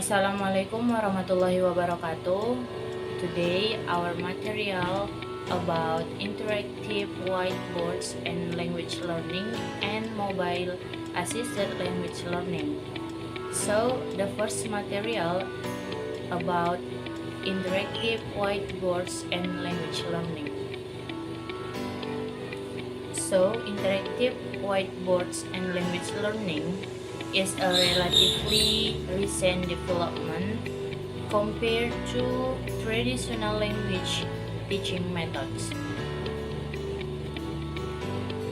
Assalamualaikum warahmatullahi wabarakatuh. Today our material about interactive whiteboards and language learning and mobile assisted language learning. So the first material about interactive whiteboards and language learning. So interactive whiteboards and language learning is a relatively recent development compared to traditional language teaching methods.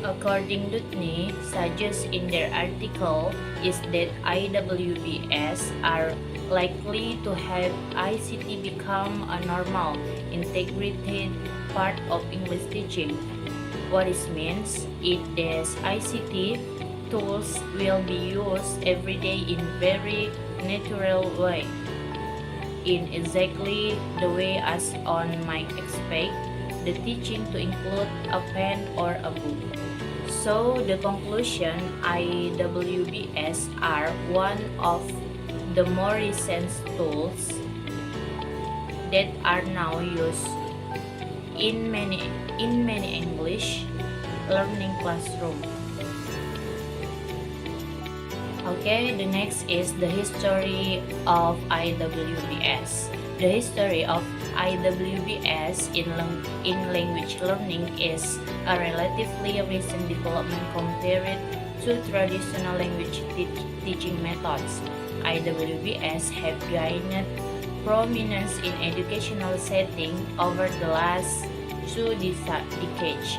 According to Dutney suggests in their article is that IWBS are likely to have ICT become a normal, integrated part of English teaching. What this means is that ICT tools will be used every day in very natural way, in exactly the way as one might expect the teaching to include a pen or a book. So the conclusion, IWBS are one of the more recent tools that are now used in many English learning classrooms. Okay, the next is the history of IWBS. The history of IWBS in language learning is a relatively recent development compared to traditional language teaching methods. IWBS have gained prominence in educational setting over the last 2 decades.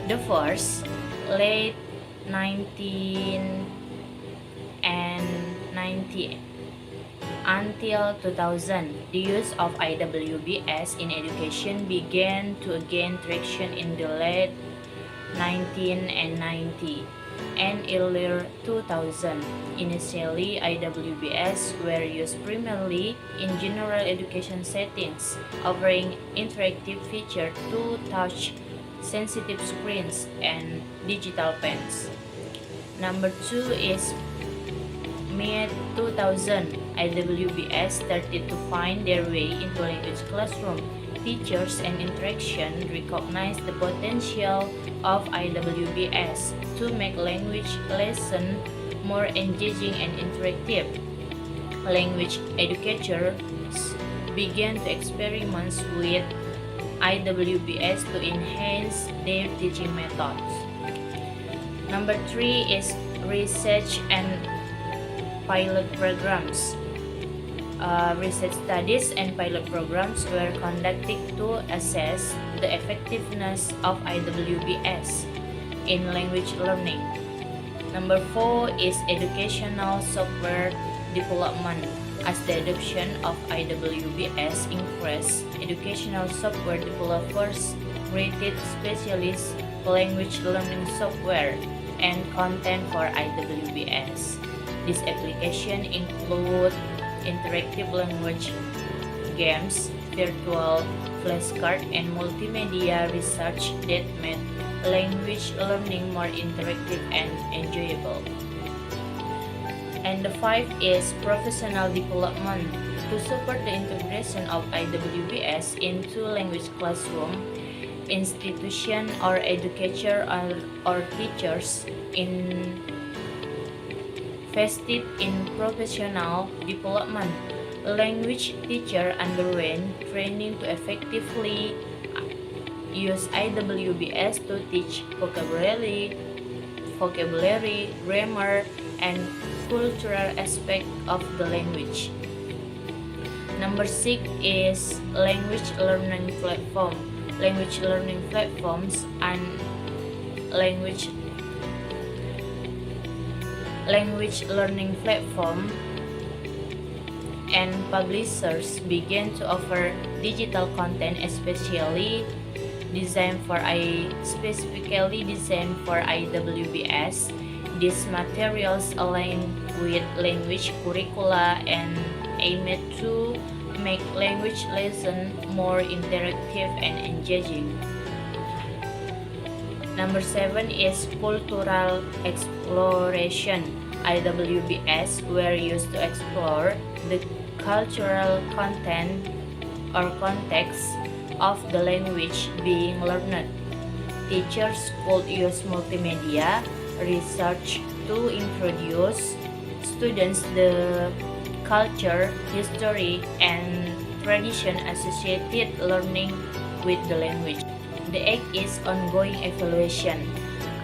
The first, late 19 and 90 until 2000, the use of IWBS in education began to gain traction in the late 1990 and earlier 2000. Initially, IWBS were used primarily in general education settings, offering interactive features to touch sensitive screens and digital pens. Number 2 is mid-2000. IWBS started to find their way into language classroom. Teachers and interaction recognized the potential of IWBS to make language lesson more engaging and interactive. Language educators began to experiment with IWBS to enhance their teaching methods. Number 3 is research and pilot programs. Research studies and pilot programs were conducted to assess the effectiveness of IWBS in language learning. Number 4 is educational software development. As the adoption of IWBS increased, educational software developers created specialist language learning software and content for IWBS. These applications include interactive language games, virtual flashcards, and multimedia research that made language learning more interactive and enjoyable. And the 5 is professional development. To support the integration of IWBS into language classroom, institution or educator or teachers invested in professional development. Language teachers underwent training to effectively use IWBS to teach vocabulary, grammar, and cultural aspect of the language. Number 6 is language learning platform. Language learning platforms and language learning platform and publishers began to offer digital content specifically designed for IWBS. These materials align with language curricula and aimed to make language lesson more interactive and engaging. Number 7 is cultural exploration. IWBS were used to explore the cultural content or context of the language being learned. Teachers could use multimedia research to introduce students the culture, history, and tradition associated learning with the language. The 8th is ongoing evaluation.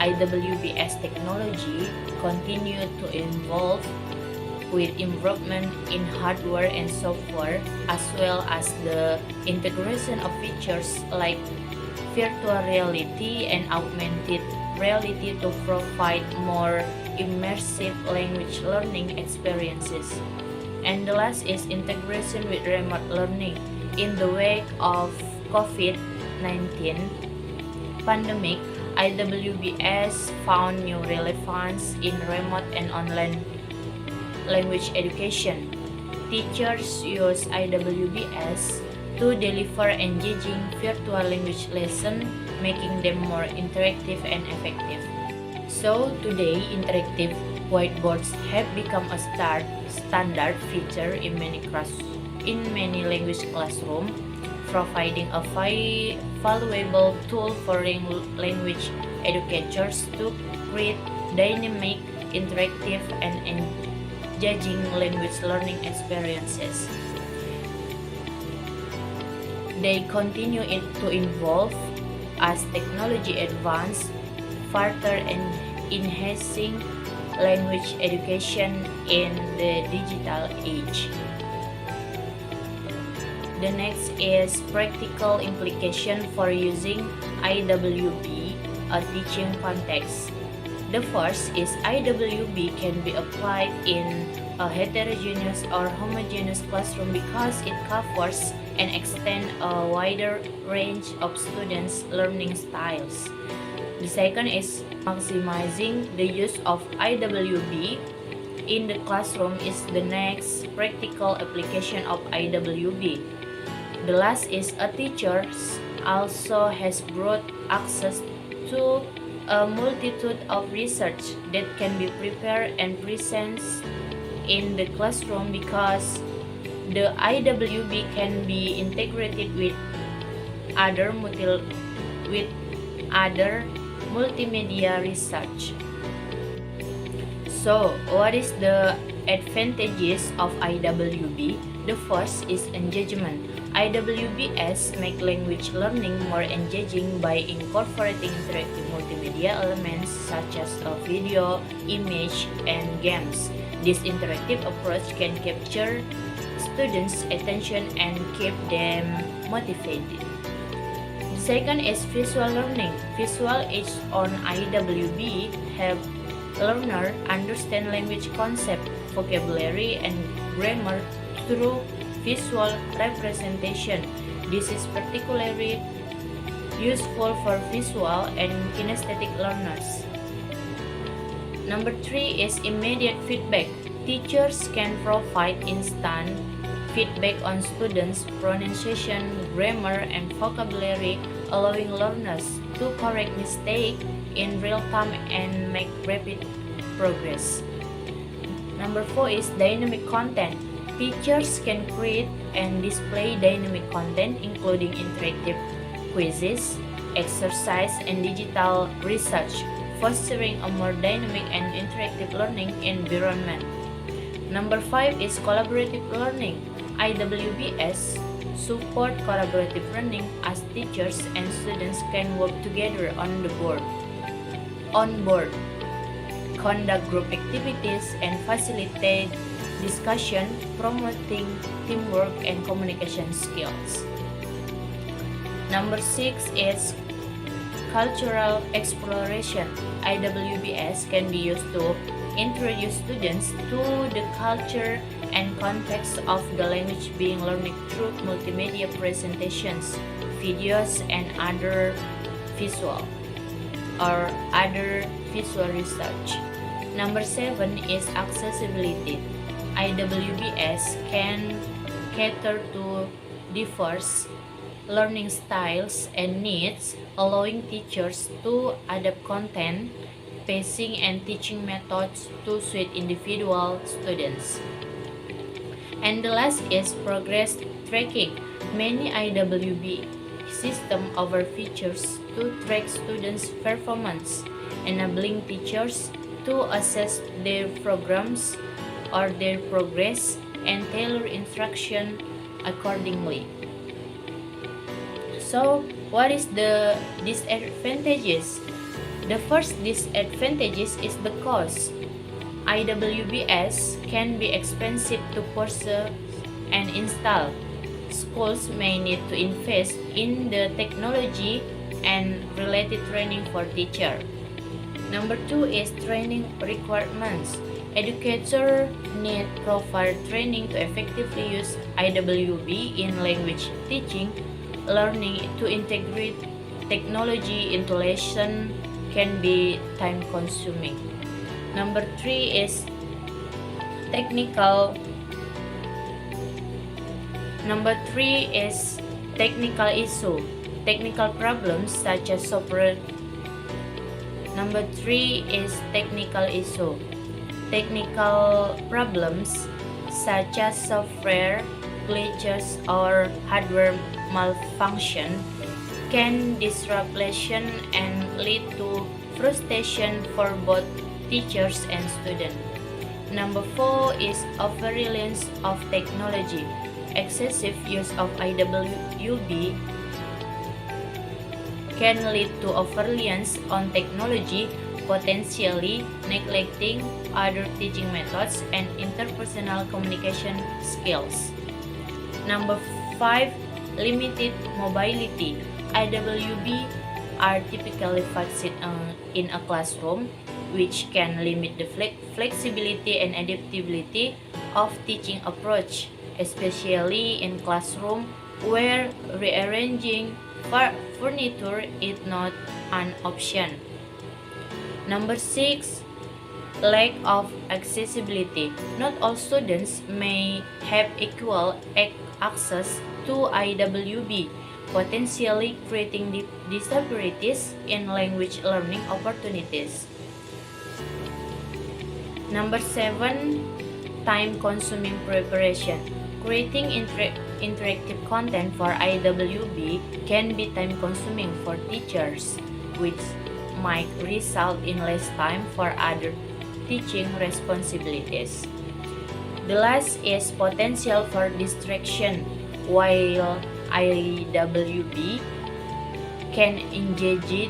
IWBS technology continued to evolve with improvement in hardware and software, as well as the integration of features like virtual reality and augmented reality to provide more immersive language learning experiences. And the last is integration with remote learning. In the wake of COVID-19 pandemic, IWBS found new relevance in remote and online language education. Teachers use IWBS to deliver engaging virtual language lessons, making them more interactive and effective. So today, interactive whiteboards have become a standard feature in many language classrooms, providing a valuable tool for language educators to create dynamic, interactive, and engaging language learning experiences. They continue to evolve as technology advances, further enhancing language education in the digital age. The next is practical implication for using IWB a teaching context. The first is IWB can be applied in a heterogeneous or homogeneous classroom because it covers and extends a wider range of students' learning styles. The second is maximizing the use of IWB in the classroom is the next practical application of IWB. The last is a teacher also has broad access to a multitude of research that can be prepared and presented in the classroom because the IWB can be integrated with other multimedia research. So, what is the advantages of IWB? The first is engagement. IWBS make language learning more engaging by incorporating interactive multimedia elements such as a video, image, and games. This interactive approach can capture students' attention and keep them motivated. The second is visual learning. Visual aids on IWB help learners understand language concept, vocabulary, and grammar through visual representation. This is particularly useful for visual and kinesthetic learners. Number 3 is immediate feedback. Teachers can provide instant feedback on students' pronunciation, grammar, and vocabulary, allowing learners to correct mistakes in real time and make rapid progress. Number 4 is dynamic content. Teachers can create and display dynamic content including interactive quizzes, exercise, and digital research, fostering a more dynamic and interactive learning environment. Number 5 is collaborative learning. IWBS support collaborative learning as teachers and students can work together on board, conduct group activities, and facilitate discussion, promoting teamwork and communication skills. Number 6 is cultural exploration. IWBS can be used to introduce students to the culture and context of the language being learned through multimedia presentations, videos, and other visual research. Number 7 is accessibility. IWBS can cater to diverse learning styles and needs, allowing teachers to adapt content, pacing, and teaching methods to suit individual students. And the last is progress tracking. Many IWB systems offer features to track students' performance, enabling teachers to assess their programs or their progress and tailor instruction accordingly. So, what is the disadvantages? The first disadvantages is the cost. IWBS can be expensive to purchase and install. Schools may need to invest in the technology and related training for teachers. Number 2 is training requirements. Educators need proper training to effectively use IWB in language teaching. Learning to integrate technology into lesson can be time consuming. Number 3 is technical. Number 3 is technical issue. Technical problems such as software. Number 3 is technical issue. Technical problems such as software glitches or hardware malfunction can disrupt lesson and lead to frustration for both teachers and students. Number 4 is over-reliance of technology. Excessive use of IWB can lead to over-reliance on technology, potentially neglecting other teaching methods and interpersonal communication skills. Number 5, limited mobility. IWB are typically fixed in a classroom, which can limit the flexibility and adaptability of teaching approach, especially in classroom where rearranging furniture is not an option. Number 6, lack of accessibility. Not all students may have equal access to IWB, potentially creating disparities in language learning opportunities. Number 7, time-consuming preparation. Creating interactive content for IWB can be time-consuming for teachers, which might result in less time for other teaching responsibilities. The last is potential for distraction. While IWB can engage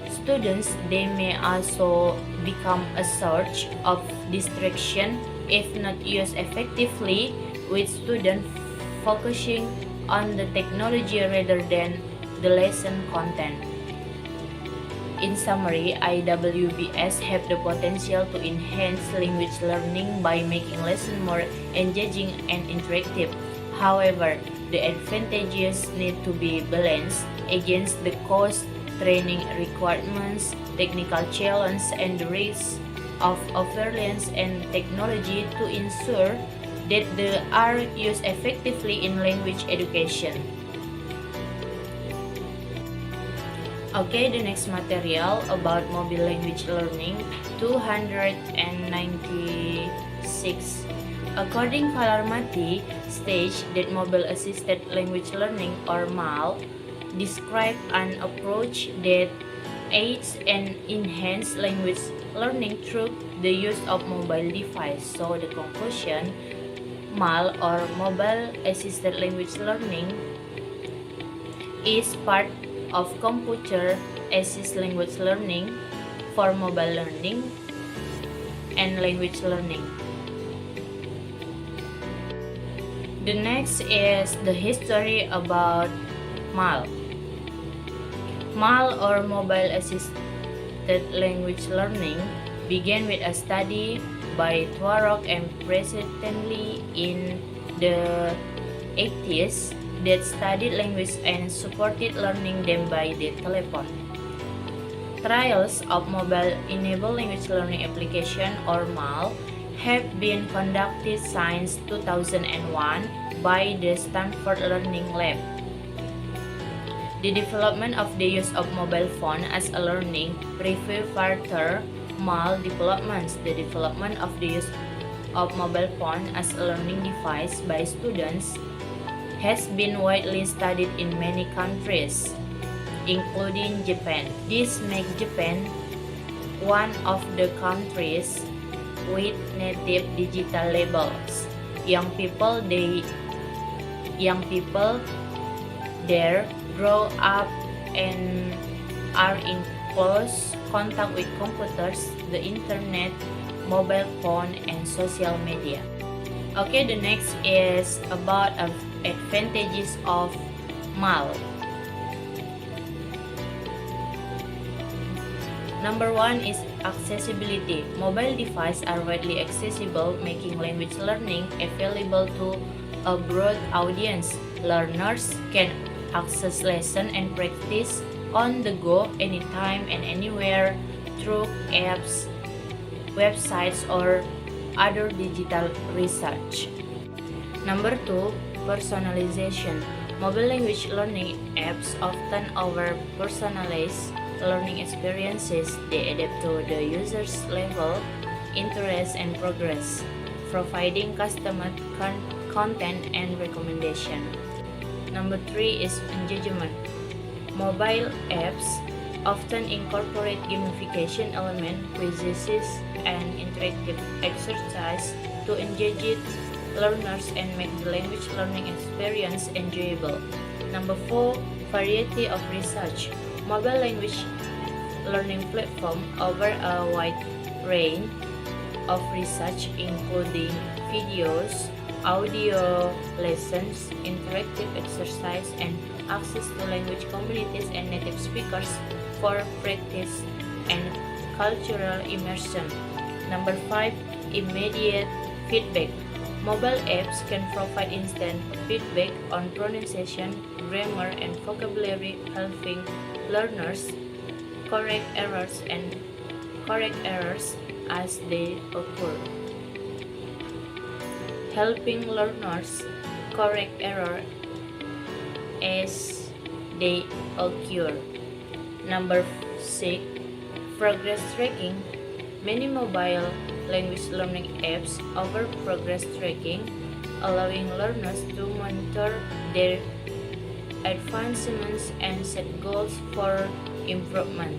students, they may also become a source of distraction if not used effectively, with students focusing on the technology rather than the lesson content. In summary, IWBS have the potential to enhance language learning by making lessons more engaging and interactive. However, the advantages need to be balanced against the cost, training requirements, technical challenge, and the risk of over-reliance and technology to ensure that they are used effectively in language education. Okay, the next material about mobile language learning 296. According Warahmatullahi, stage that mobile assisted language learning or MAL describe an approach that aids and enhances language learning through the use of mobile device. So the conclusion, MAL or mobile assisted language learning is part of computer assisted language learning for mobile learning and language learning. The next is the history about MAL. MAL or mobile assisted language learning began with a study by Twarok and presently in the 80s that studied language and supported learning them by the telephone. Trials of mobile-enabled language learning application or MAL have been conducted since 2001 by the Stanford Learning Lab. The development of the use of mobile phone as a learning preview further maldevelopments. The development of the use of mobile phone as a learning device by students has been widely studied in many countries, including Japan. This makes Japan one of the countries with native digital labels. Young people there grow up and are in close contact with computers, the internet, mobile phone, and social media. Okay, the next is about advantages of MAL. Number 1 is accessibility. Mobile devices are widely accessible, making language learning available to a broad audience. Learners can access lessons and practice on the go anytime and anywhere through apps, websites, or other digital research. Number 2, personalization. Mobile language learning apps often offer personalized learning experiences. They adapt to the user's level, interest, and progress, providing customized content and recommendation. Number 3 is engagement. Mobile apps often incorporate gamification elements, quizzes, and interactive exercise to engage learners and make the language learning experience enjoyable. Number 4, variety of research. Mobile language learning platform offer a wide range of research including videos, audio lessons, interactive exercise, and access to language communities and native speakers for practice and cultural immersion. Number 5, immediate feedback. Mobile apps can provide instant feedback on pronunciation, grammar, and vocabulary, helping learners correct errors as they occur. Helping learners correct error as they occur. Number 6, progress tracking. Many mobile language learning apps offer progress tracking, allowing learners to monitor their advancements and set goals for improvement.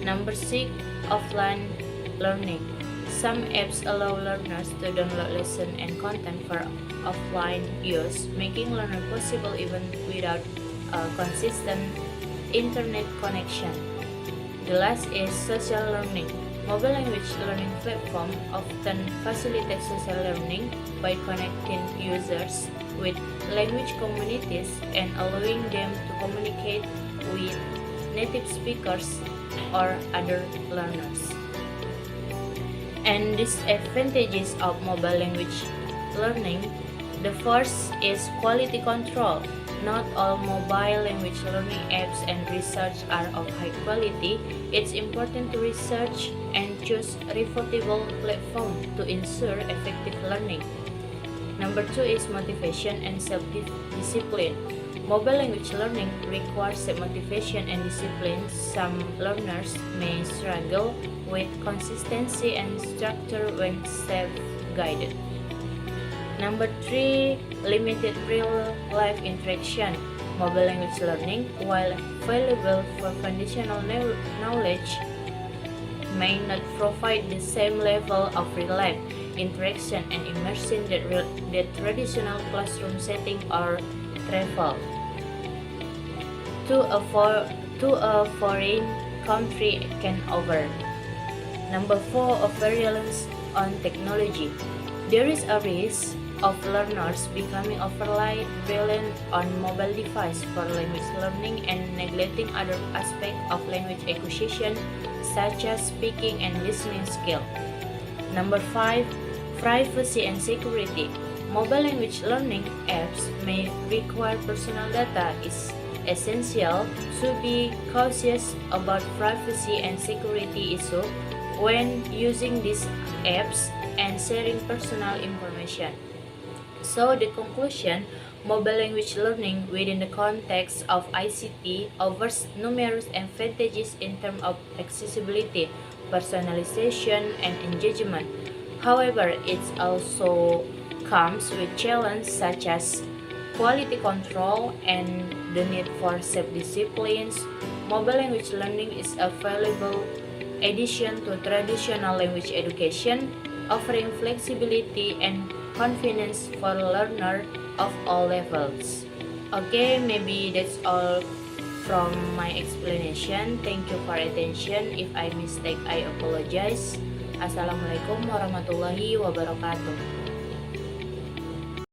Number 6, offline learning. Some apps allow learners to download lessons and content for offline use, making learning possible even without a consistent internet connection. The last is social learning. Mobile language learning platforms often facilitate social learning by connecting users with language communities and allowing them to communicate with native speakers or other learners. And disadvantages of mobile language learning. The first is quality control. Not all mobile language learning apps and research are of high quality. It's important to research and choose reputable platform to ensure effective learning. Number 2 is motivation and self-discipline. Mobile language learning requires motivation and discipline. Some learners may struggle with consistency and structure when self-guided. Number 3, limited real-life interaction. Mobile language learning, while valuable for foundational knowledge, may not provide the same level of real-life interaction and immersion that traditional classroom setting or travel to a foreign country can offer. Number 4, over-reliance on technology. There is a risk of learners becoming overly reliant on mobile devices for language learning and neglecting other aspects of language acquisition such as speaking and listening skill. Number 5, privacy and security. Mobile language learning apps may require personal data. Is essential to be cautious about privacy and security issues when using these apps and sharing personal information. So the conclusion, Mobile language learning within the context of ICT offers numerous advantages in terms of accessibility, personalization, and engagement. However, it also comes with challenges such as quality control and the need for self-disciplines. Mobile language learning is a valuable addition to traditional language education, offering flexibility and convenience for learners of all levels. Okay, maybe that's all from my explanation. Thank you for attention. If I mistake, I apologize. Assalamualaikum warahmatullahi wabarakatuh.